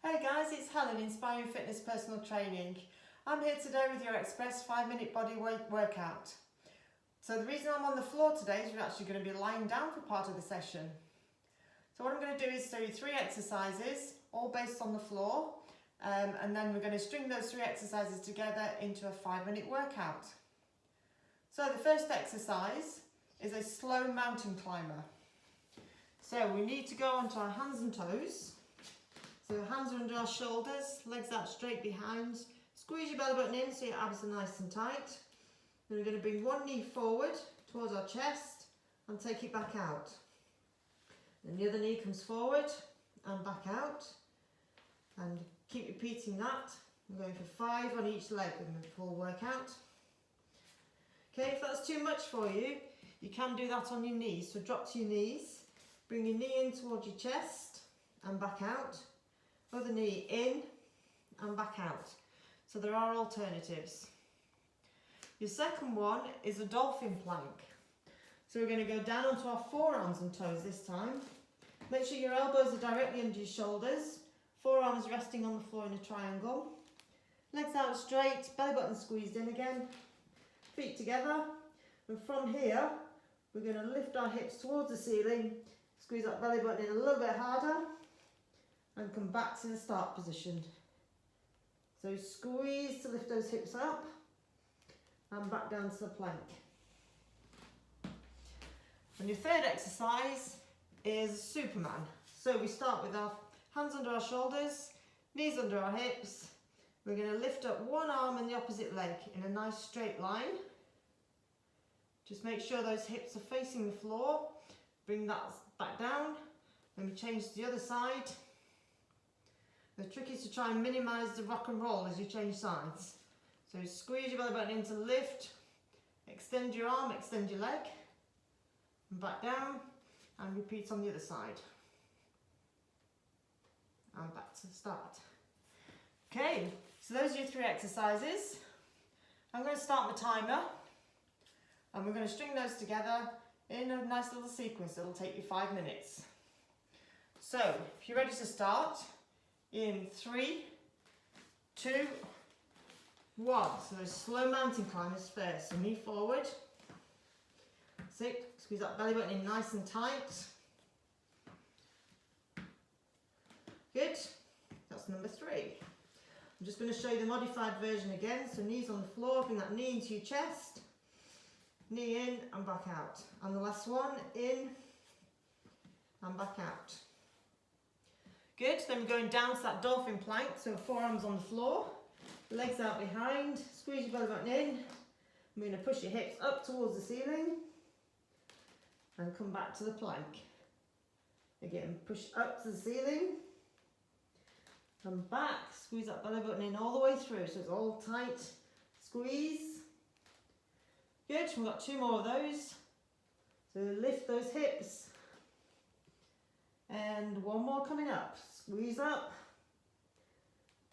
Hey guys, it's Helen, Inspiring Fitness Personal Training. I'm here today with your express 5-minute body weight workout. So the reason I'm on the floor today is we're actually going to be lying down for part of the session. So what I'm going to do is show you 3 exercises, all based on the floor, and then we're going to string those 3 exercises together into a 5-minute workout. So the first exercise is a slow mountain climber. So we need to go onto our hands and toes. So hands are under our shoulders, legs out straight behind. Squeeze your belly button in so your abs are nice and tight. Then we're going to bring one knee forward towards our chest and take it back out. Then the other knee comes forward and back out. And keep repeating that. We're going for 5 on each leg in the full workout. Okay, if that's too much for you, you can do that on your knees. So drop to your knees, bring your knee in towards your chest and back out. Other knee in and back out. So there are alternatives. Your second one is a dolphin plank. So we're going to go down onto our forearms and toes this time. Make sure your elbows are directly under your shoulders. Forearms resting on the floor in a triangle. Legs out straight, belly button squeezed in again. Feet together. And from here, we're going to lift our hips towards the ceiling. Squeeze that belly button in a little bit harder. And come back to the start position. So squeeze to lift those hips up and back down to the plank. And your third exercise is Superman. So we start with our hands under our shoulders, knees under our hips. We're going to lift up one arm and the opposite leg in a nice straight line. Just make sure those hips are facing the floor. Bring that back down. Then we change to the other side. The trick is to try and minimise the rock and roll as you change sides. So squeeze your belly button in to lift, extend your arm, extend your leg, and back down, and repeat on the other side. And back to the start. Okay, so those are your 3 exercises. I'm going to start my timer, and we're going to string those together in a nice little sequence. It'll take you 5 minutes. So, if you're ready to start, in 3, 2, 1. So those slow mountain climbers first. So knee forward. Squeeze that belly button in nice and tight. Good. That's number 3. I'm just going to show you the modified version again. So knees on the floor, bring that knee into your chest. Knee in and back out. And the last one, in and back out. Good, then we're going down to that dolphin plank, so forearms on the floor, legs out behind, squeeze your belly button in. I'm going to push your hips up towards the ceiling and come back to the plank. Again, push up to the ceiling, come back, squeeze that belly button in all the way through so it's all tight, squeeze. Good, we've got 2 more of those. So lift those hips. And 1 more coming up. Squeeze up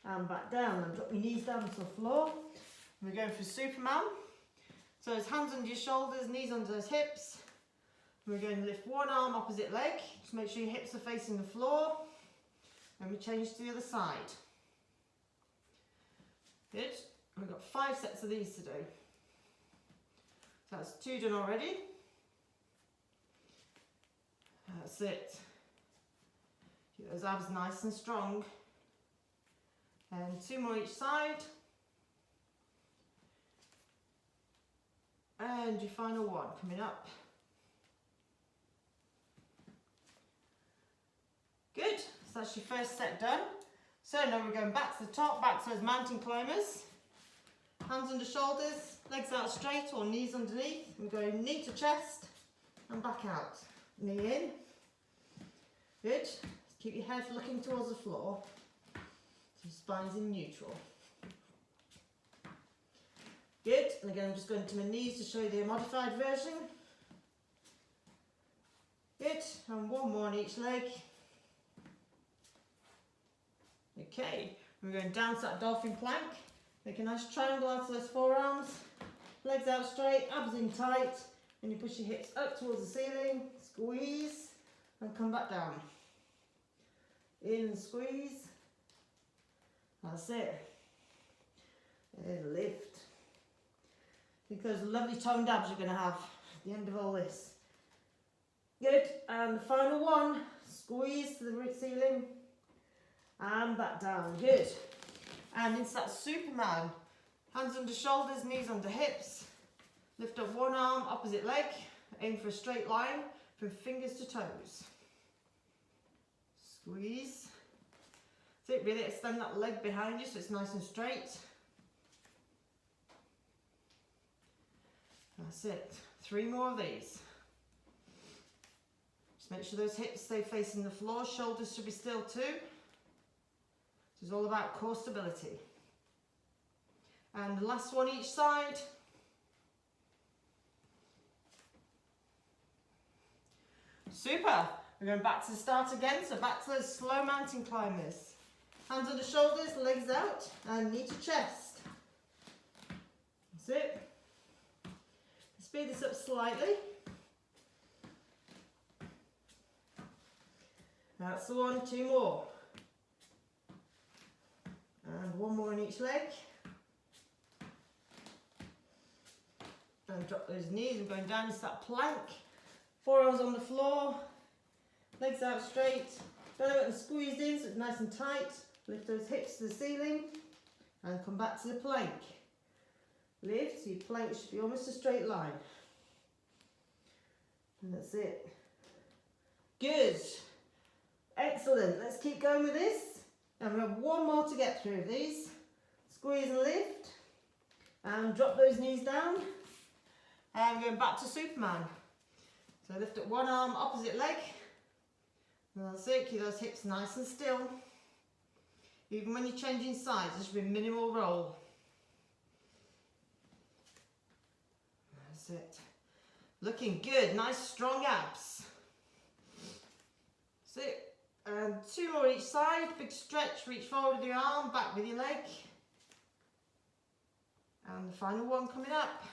and back down and drop your knees down to the floor. And we're going for Superman. So it's hands under your shoulders, knees under those hips. And we're going to lift one arm opposite leg. Just make sure your hips are facing the floor. And we change to the other side. Good. We've got 5 sets of these to do. So that's 2 done already. That's it. Keep those abs nice and strong. And 2 more each side. And your final one coming up. Good. So that's your first set done. So now we're going back to the top, back to those mountain climbers. Hands under shoulders, legs out straight or knees underneath. We're going knee to chest and back out. Knee in. Good. Keep your head looking towards the floor. So your spine's in neutral. Good. And again, I'm just going to my knees to show you the modified version. Good. And 1 more on each leg. Okay. We're going down to that dolphin plank. Make a nice triangle out of those forearms. Legs out straight, abs in tight. And you push your hips up towards the ceiling. Squeeze. And come back down. In, squeeze, That's it. And lift. Think those lovely toned abs you're going to have at the end of all this. Good. And the final one. Squeeze to the ceiling. And back down. Good. And into that Superman. Hands under shoulders, knees under hips. Lift up one arm, opposite leg. Aim for a straight line from fingers to toes. Squeeze. That's it, really extend that leg behind you so it's nice and straight. That's it. 3 more of these. Just make sure those hips stay facing the floor. Shoulders should be still too. This is all about core stability. And the last one each side. Super. We're going back to the start again. So back to those slow mountain climbers. Hands on the shoulders, legs out, and knee to chest. That's it. Speed this up slightly. That's the one, 2 more. And 1 more in each leg. And drop those knees and going down into that plank. Forearms on the floor. Legs out straight. Belly button squeezed in so it's nice and tight. Lift those hips to the ceiling. And come back to the plank. Lift, so your plank should be almost a straight line. And that's it. Good. Excellent. Let's keep going with this. And we have 1 more to get through of these. Squeeze and lift. And drop those knees down. And going back to Superman. So lift up 1 arm, opposite leg. And that's it. Keep those hips nice and still. Even when you're changing sides, there should be minimal roll. That's it. Looking good. Nice strong abs. That's it. And 2 more each side. Big stretch. Reach forward with your arm, back with your leg. And the final one coming up.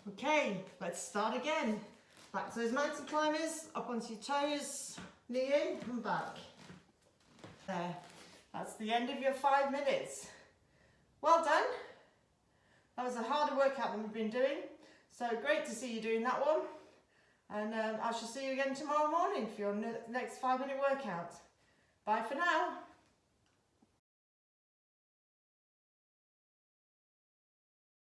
Okay, let's start again. Back to those mountain climbers, up onto your toes, knee in and back. There, that's the end of your 5 minutes. Well done. That was a harder workout than we've been doing. So great to see you doing that one. And I shall see you again tomorrow morning for your next 5-minute workout. Bye for now.